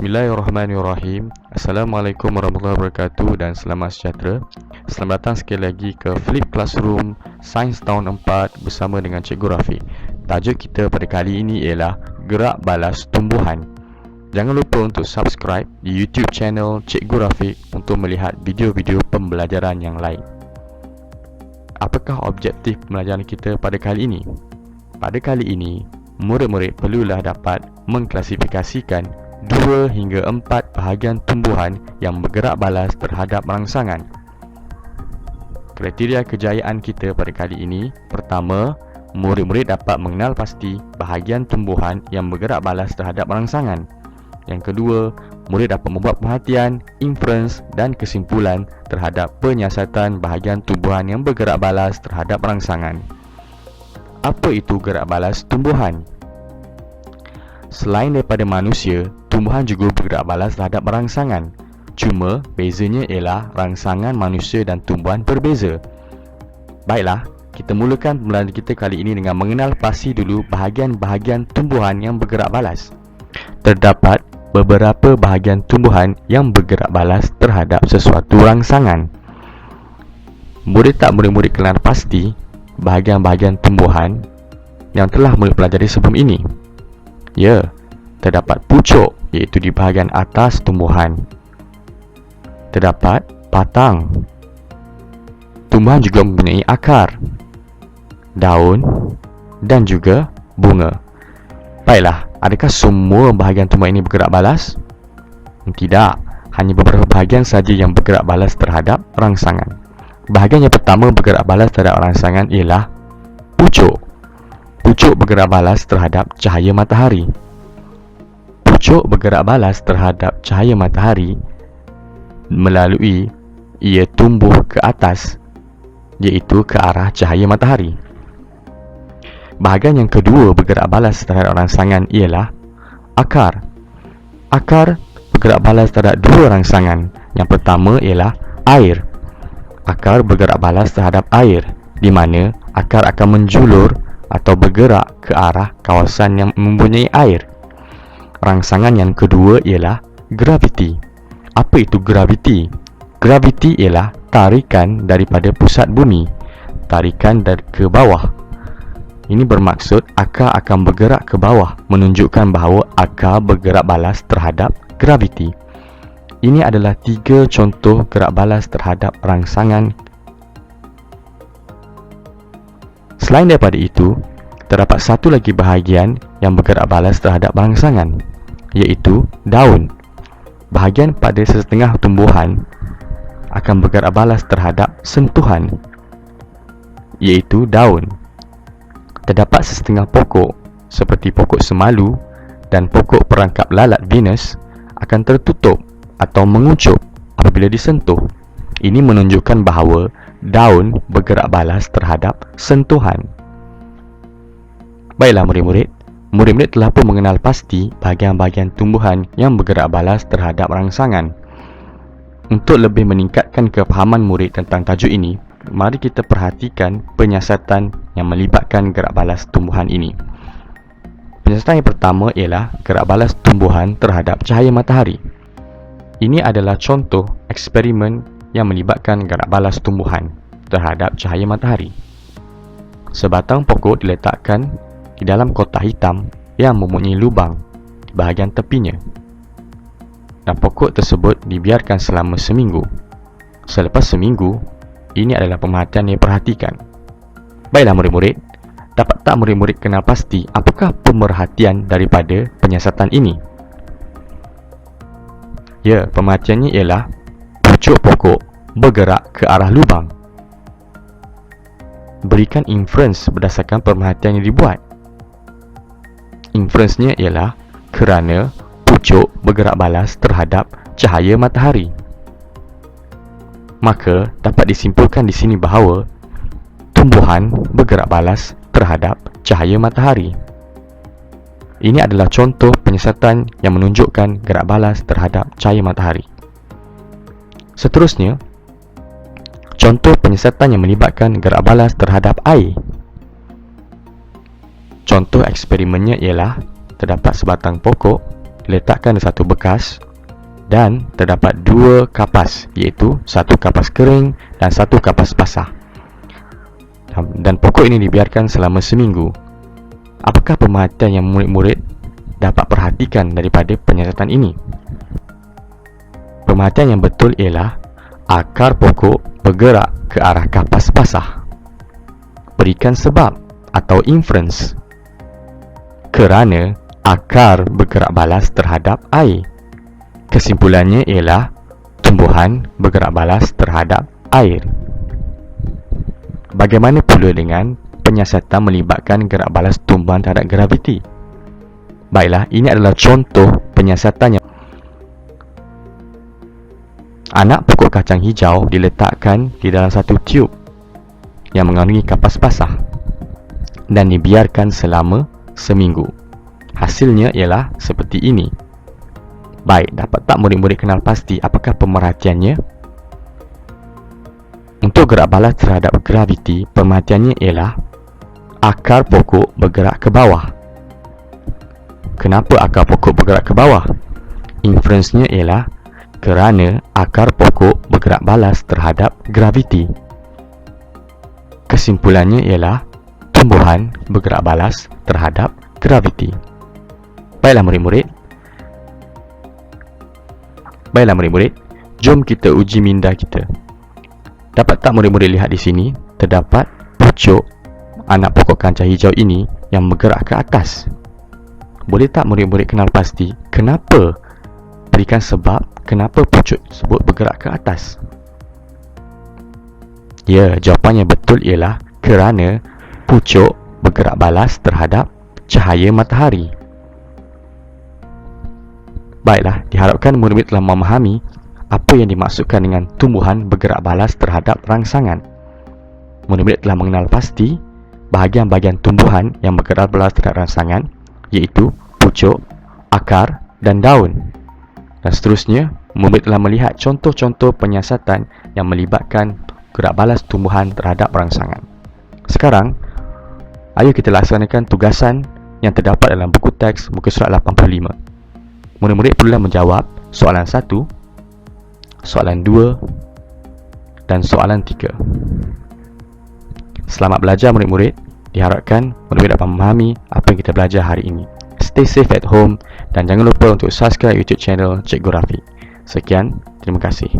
Bismillahirrahmanirrahim. Assalamualaikum warahmatullahi wabarakatuh dan selamat sejahtera. Selamat datang sekali lagi ke Flip Classroom Sains tahun 4 bersama dengan Cikgu Rafiq. Tajuk kita pada kali ini ialah gerak balas tumbuhan. Jangan lupa untuk subscribe di YouTube channel Cikgu Rafiq untuk melihat video-video pembelajaran yang lain. Apakah objektif pembelajaran kita pada kali ini? Pada kali ini, murid-murid perlulah dapat mengklasifikasikan 2 hingga 4 bahagian tumbuhan yang bergerak balas terhadap rangsangan. Kriteria kejayaan kita pada kali ini, pertama, murid-murid dapat mengenal pasti bahagian tumbuhan yang bergerak balas terhadap rangsangan. Yang kedua, murid dapat membuat perhatian, inference dan kesimpulan terhadap penyiasatan bahagian tumbuhan yang bergerak balas terhadap rangsangan. Apa itu gerak balas tumbuhan? Selain daripada manusia, tumbuhan juga bergerak balas terhadap rangsangan. Cuma bezanya ialah rangsangan manusia dan tumbuhan berbeza. Baiklah, kita mulakan pembelajaran kita kali ini dengan mengenal pasti dulu bahagian-bahagian tumbuhan yang bergerak balas. Terdapat beberapa bahagian tumbuhan yang bergerak balas terhadap sesuatu rangsangan. Murid kenal pasti bahagian-bahagian tumbuhan yang telah murid pelajari sebelum ini. Ya, terdapat pucuk iaitu di bahagian atas tumbuhan. Terdapat batang. Tumbuhan juga mempunyai akar, daun dan juga bunga. Baiklah, adakah semua bahagian tumbuhan ini bergerak balas? Tidak, hanya beberapa bahagian saja yang bergerak balas terhadap rangsangan. Bahagian yang pertama bergerak balas terhadap rangsangan ialah pucuk. Pucuk bergerak balas terhadap cahaya matahari. Pucuk bergerak balas terhadap cahaya matahari melalui ia tumbuh ke atas, iaitu ke arah cahaya matahari. Bahagian yang kedua bergerak balas terhadap rangsangan ialah akar. Akar bergerak balas terhadap dua rangsangan. Yang pertama ialah air. Akar bergerak balas terhadap air, di mana akar akan menjulur atau bergerak ke arah kawasan yang mempunyai air. Rangsangan yang kedua ialah graviti. Apa itu graviti? Graviti ialah tarikan daripada pusat bumi, tarikan ke bawah. Ini bermaksud akar akan bergerak ke bawah, menunjukkan bahawa akar bergerak balas terhadap graviti. Ini adalah 3 contoh gerak balas terhadap rangsangan. Selain daripada itu, terdapat satu lagi bahagian yang bergerak balas terhadap rangsangan, iaitu daun. Bahagian pada setengah tumbuhan akan bergerak balas terhadap sentuhan, iaitu daun. Terdapat setengah pokok seperti pokok semalu dan pokok perangkap lalat Venus akan tertutup atau mengucup apabila disentuh. Ini menunjukkan bahawa daun bergerak balas terhadap sentuhan. Baiklah murid-murid telah pun mengenal pasti bahagian-bahagian tumbuhan yang bergerak balas terhadap rangsangan. Untuk lebih meningkatkan kefahaman murid tentang tajuk ini, mari kita perhatikan penyiasatan yang melibatkan gerak balas tumbuhan ini. Penyiasatan yang pertama ialah gerak balas tumbuhan terhadap cahaya matahari. Ini adalah contoh eksperimen yang melibatkan gerak balas tumbuhan terhadap cahaya matahari. Sebatang pokok diletakkan di dalam kotak hitam yang mempunyai lubang di bahagian tepinya, dan pokok tersebut dibiarkan selama seminggu. Selepas seminggu, ini adalah pemerhatian yang diperhatikan. Baiklah murid-murid, dapat tak murid-murid kenal pasti apakah pemerhatian daripada penyiasatan ini? Ya, pemerhatiannya ialah pucuk pokok bergerak ke arah lubang. Berikan inference berdasarkan pemerhatian yang dibuat. Inference-nya ialah kerana pucuk bergerak balas terhadap cahaya matahari. Maka dapat disimpulkan di sini bahawa tumbuhan bergerak balas terhadap cahaya matahari. Ini adalah contoh penyiasatan yang menunjukkan gerak balas terhadap cahaya matahari. Seterusnya, contoh penyiasatan yang melibatkan gerak balas terhadap air. Contoh eksperimennya ialah terdapat sebatang pokok diletakkan di satu bekas dan terdapat dua kapas, iaitu satu kapas kering dan satu kapas basah. Dan pokok ini dibiarkan selama seminggu. Apakah pemerhatian yang murid-murid dapat perhatikan daripada penyiasatan ini? Pemerhatian yang betul ialah akar pokok bergerak ke arah kapas basah. Berikan sebab atau inference. Kerana akar bergerak balas terhadap air. Kesimpulannya ialah tumbuhan bergerak balas terhadap air. Bagaimana pula dengan penyiasatan melibatkan gerak balas tumbuhan terhadap graviti? Baiklah, ini adalah contoh penyiasatan yang anak pokok kacang hijau diletakkan di dalam satu tiub yang mengandungi kapas basah dan dibiarkan selama seminggu. Hasilnya ialah seperti ini. Baik, dapat tak murid-murid kenal pasti apakah pemerhatiannya? Untuk gerak balas terhadap graviti, pemerhatiannya ialah akar pokok bergerak ke bawah. Kenapa akar pokok bergerak ke bawah? Inference-nya ialah kerana akar pokok bergerak balas terhadap graviti. Kesimpulannya ialah tumbuhan bergerak balas terhadap graviti. Baiklah murid-murid, jom kita uji minda kita. Dapat tak murid-murid lihat di sini, terdapat pucuk anak pokok kacang hijau ini yang bergerak ke atas. Boleh tak murid-murid kenal pasti kenapa? Berikan sebab kenapa pucuk tersebut bergerak ke atas. Ya, jawapannya betul ialah kerana pucuk bergerak balas terhadap cahaya matahari. Baiklah, diharapkan murid-murid telah memahami apa yang dimaksudkan dengan tumbuhan bergerak balas terhadap rangsangan. Murid-murid telah mengenal pasti bahagian-bahagian tumbuhan yang bergerak balas terhadap rangsangan, iaitu pucuk, akar dan daun. Dan seterusnya, murid telah melihat contoh-contoh penyiasatan yang melibatkan gerak balas tumbuhan terhadap rangsangan. Sekarang, ayo kita laksanakan tugasan yang terdapat dalam buku teks muka surat 85. Murid-murid perlulah menjawab soalan 1, soalan 2 dan soalan 3. Selamat belajar murid-murid. Diharapkan murid-murid dapat memahami apa yang kita belajar hari ini. Stay safe at home dan jangan lupa untuk subscribe YouTube channel Cikgu Rafiq. Sekian, terima kasih.